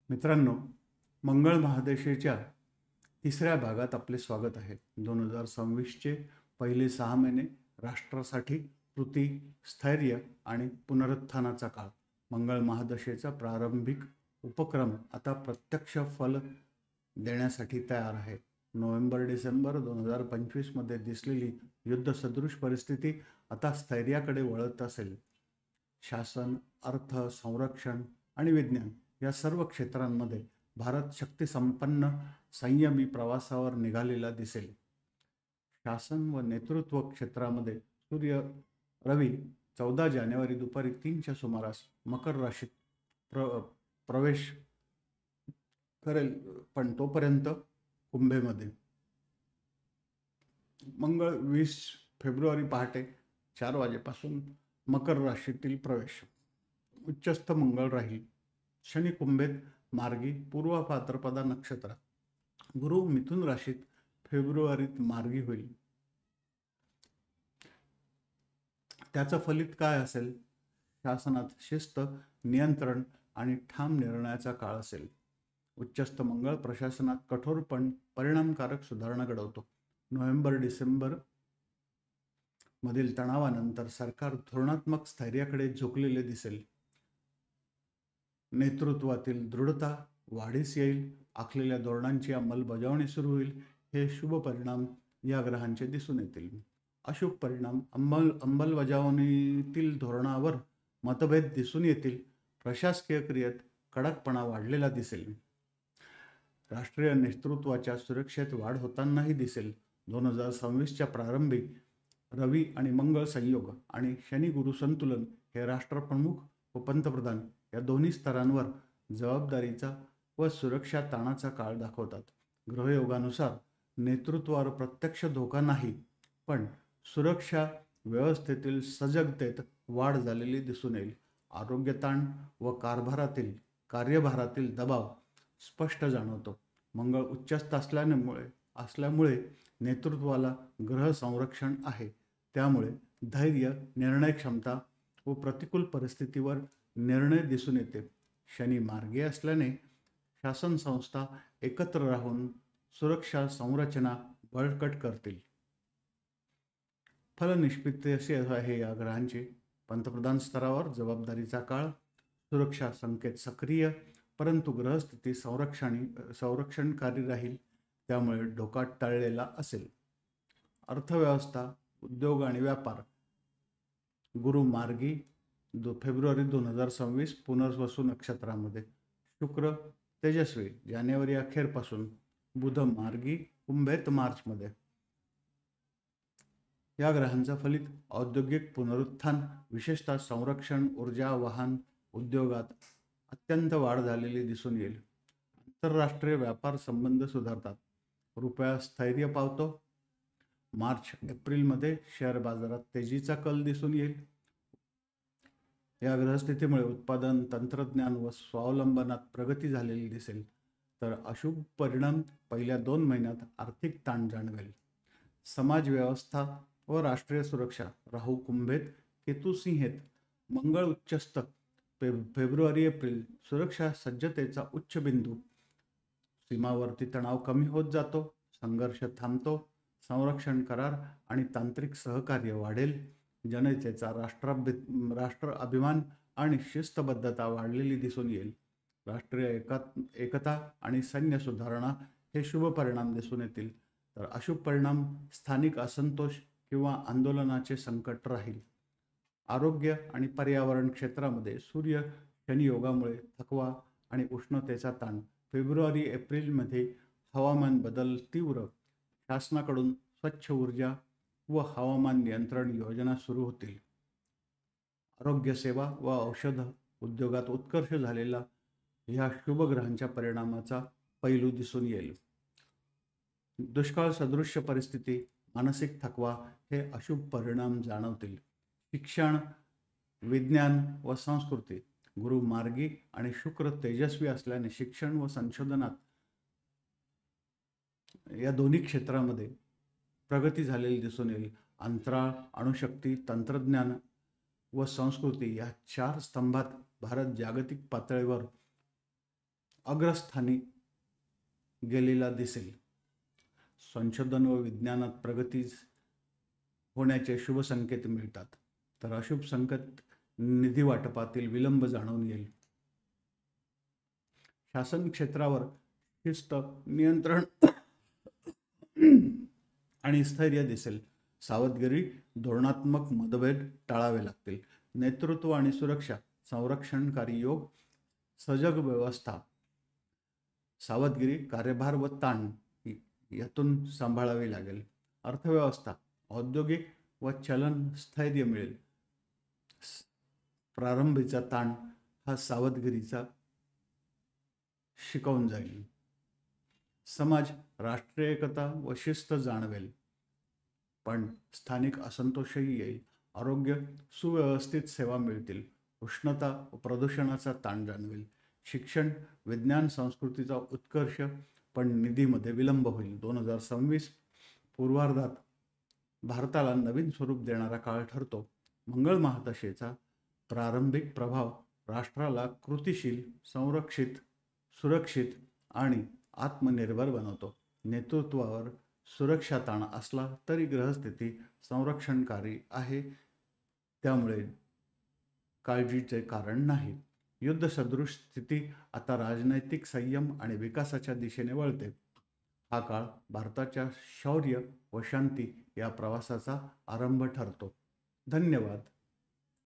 मित्रांनो, मंगळ महादशेच्या तिसऱ्या भागात आपले स्वागत आहे. 2026चे पहिले 6 महिने राष्ट्रासाठी कृती, स्थैर्य आणि पुनरुत्थानाचा काळ. मंगळ महादशेचा प्रारंभिक उपक्रम आता प्रत्यक्ष फल देण्यासाठी तयार आहे. नोव्हेंबर-डिसेंबर 2025मध्ये दिसलेली युद्धसदृश परिस्थिती आता स्थैर्याकडे वळत असेल. शासन, अर्थ, संरक्षण आणि विज्ञान या सर्व क्षेत्रांमध्ये भारत शक्तिसंपन्न, संयमी प्रवासावर निघालेला दिसेल. शासन व नेतृत्व क्षेत्रामध्ये रवी 14 जानेवारी दुपारी 3च्या सुमारास मकर राशीत प्रवेश करेल, पण तोपर्यंत कुंभेमध्ये. मंगळ 20 फेब्रुवारी पहाटे 4 वाजेपासून मकर राशीतील प्रवेश. उच्चस्थ मंगळ राहील. शनी कुंभेत मार्गी पूर्व भाद्रपदा नक्षत्रात. गुरु मिथुन राशीत फेब्रुवारीत मार्गी होईल. त्याचं फलित काय असेल? शासनात शिस्त, नियंत्रण आणि ठाम निर्णयाचा काळ असेल. उच्चस्थ मंगळ प्रशासनात कठोर पण परिणामकारक सुधारणा घडवतो. नोव्हेंबर-डिसेंबर मधील तणावानंतर सरकार धोरणात्मक स्थैर्याकडे झुकलेले दिसेल. नेतृत्वातील दृढता वाढीस येईल. आखलेल्या धोरणांची अंमलबजावणी सुरू होईल. हे शुभ परिणाम या ग्रहांचे दिसून येतील. अशुभ परिणाम अंमलबजावणीतील धोरणावर मतभेद दिसून येतील. प्रशासकीय क्रियेत कडकपणा वाढलेला दिसेल. राष्ट्रीय नेतृत्वाच्या सुरक्षेत वाढ होतानाही दिसेल. 2026च्या प्रारंभी रवी आणि मंगळ संयोग आणि शनी गुरु संतुलन हे राष्ट्रप्रमुख व पंतप्रधान या दोन्ही स्तरांवर जबाबदारीचा व सुरक्षा ताणाचा काळ दाखवतात. ग्रहयोगानुसार नेतृत्वावर प्रत्यक्ष धोका नाही, पण सुरक्षा व्यवस्थेतील सजगतेत वाढ झालेली दिसून येईल. आरोग्य ताण व कार्यभारातील दबाव स्पष्ट जाणवतो. मंगळ उच्चस्थ असल्यामुळे नेतृत्वाला ग्रह संरक्षण आहे. त्यामुळे धैर्य, निर्णय क्षमता व प्रतिकूल परिस्थितीवर निर्णय दिसून येते. शनी मार्गी असल्याने शासन संस्था एकत्र राहून सुरक्षा संरचना बळकट करतील. फलनिष्पत्ती अशी आहे या ग्रहांची. पंतप्रधान स्तरावर जबाबदारीचा काळ, सुरक्षा संकेत सक्रिय, परंतु ग्रहस्थिती संरक्षणकारी राहील, त्यामुळे धोका टळलेला असेल. अर्थव्यवस्था, उद्योग आणि व्यापार. गुरु मार्गी फेब्रुवारी 2026 पुनर्वसू नक्षत्रामध्ये. शुक्र तेजस्वी जानेवारी अखेरपासून. बुध मार्गी कुंभेत मार्चमध्ये. या ग्रहांचा फलित औद्योगिक पुनरुत्थान, विशेषतः संरक्षण, ऊर्जा, वाहन उद्योगात अत्यंत वाढ झालेली दिसून येईल. आंतरराष्ट्रीय व्यापार संबंध सुधारतात. रुपया स्थैर्य पावतो. मार्च-एप्रिलमध्ये शेअर बाजारात तेजीचा कल दिसून येईल. या ग्रहस्थितीमुळे उत्पादन, तंत्रज्ञान व स्वावलंबनात प्रगती झालेली दिसेल. तर अशुभ परिणाम पहिल्या 2 महिन्यात आर्थिक ताण जाणवेल. समाज व्यवस्था व राष्ट्रीय सुरक्षा. राहू कुंभेत, केतू सिंहेत, मंगळ उच्चस्थ फेब्रुवारी-एप्रिल. सुरक्षा सज्जतेचा उच्च बिंदू. सीमावर्ती तणाव कमी होत जातो. संघर्ष थांबतो. संरक्षण करार आणि तांत्रिक सहकार्य वाढेल. जनतेचा राष्ट्र अभिमान आणि शिस्तबद्धता वाढलेली दिसून येईल. राष्ट्रीय एकता आणि सैन्य सुधारणा हे शुभ परिणाम दिसून येतील. तर अशुभ परिणाम स्थानिक असंतोष किंवा आंदोलनाचे संकट राहील. आरोग्य आणि पर्यावरण क्षेत्रामध्ये सूर्य शनी योगामुळे थकवा आणि उष्णतेचा ताण. फेब्रुवारी-एप्रिलमध्ये हवामान बदल तीव्र. शासनाकडून स्वच्छ ऊर्जा व हवामान नियंत्रण योजना सुरू होतील. आरोग्य सेवा व औषध उद्योगात उत्कर्ष झालेला ह्या शुभ ग्रहांच्या परिणामाचा पैलू दिसून येईल. दुष्काळ सदृश्य परिस्थिती, मानसिक थकवा हे अशुभ परिणाम जाणवतील. शिक्षण, विज्ञान व संस्कृती. गुरु मार्गी आणि शुक्र तेजस्वी असल्याने शिक्षण व संशोधनात या दोन्ही क्षेत्रामध्ये प्रगती झालेली दिसून येईल. अंतराळ, अणुशक्ती, तंत्रज्ञान व संस्कृती या 4 स्तंभात भारत जागतिक पातळीवर अग्रस्थानी गेलेला दिसेल. संशोधन व विज्ञानात प्रगती होण्याचे शुभ संकेत मिळतात, तर अशुभ संकेत निधी वाटपातील विलंब जाणवून येईल. शासन क्षेत्रावर शिस्त, नियंत्रण आणि स्थैर्य दिसेल. सावधगिरी, धोरणात्मक मतभेद टाळावे लागतील. नेतृत्व आणि सुरक्षा, संरक्षणकारी योग, सजग व्यवस्था, सावधगिरी, कार्यभार व ताण यातून सांभाळावी लागेल. अर्थव्यवस्था, औद्योगिक व चलन स्थैर्य मिळेल. प्रारंभीचा ताण हा सावधगिरीचा शिकवून जाईल. समाज, राष्ट्रीय एकता व शिस्त जाणवेल, पण स्थानिक असंतोषही येईल. आरोग्य, सुव्यवस्थित सेवा मिळतील. उष्णता व प्रदूषणाचा ताण जाणवेल. शिक्षण, विज्ञान, संस्कृतीचा उत्कर्ष, पण निधीमध्ये विलंब होईल. 2026 पूर्वार्धात भारताला नवीन स्वरूप देणारा काळ ठरतो. मंगळ महादशेचा प्रारंभिक प्रभाव राष्ट्राला कृतिशील, संरक्षित, सुरक्षित आणि आत्मनिर्भर बनवतो. नेतृत्वावर सुरक्षा ताण असला तरी ग्रहस्थिती संरक्षणकारी आहे, त्यामुळे काळजीचे कारण नाही. युद्धसदृश स्थिती आता राजनैतिक संयम आणि विकासाच्या दिशेने वळते. हा काळ भारताच्या शौर्य व शांती या प्रवासाचा आरंभ ठरतो. धन्यवाद.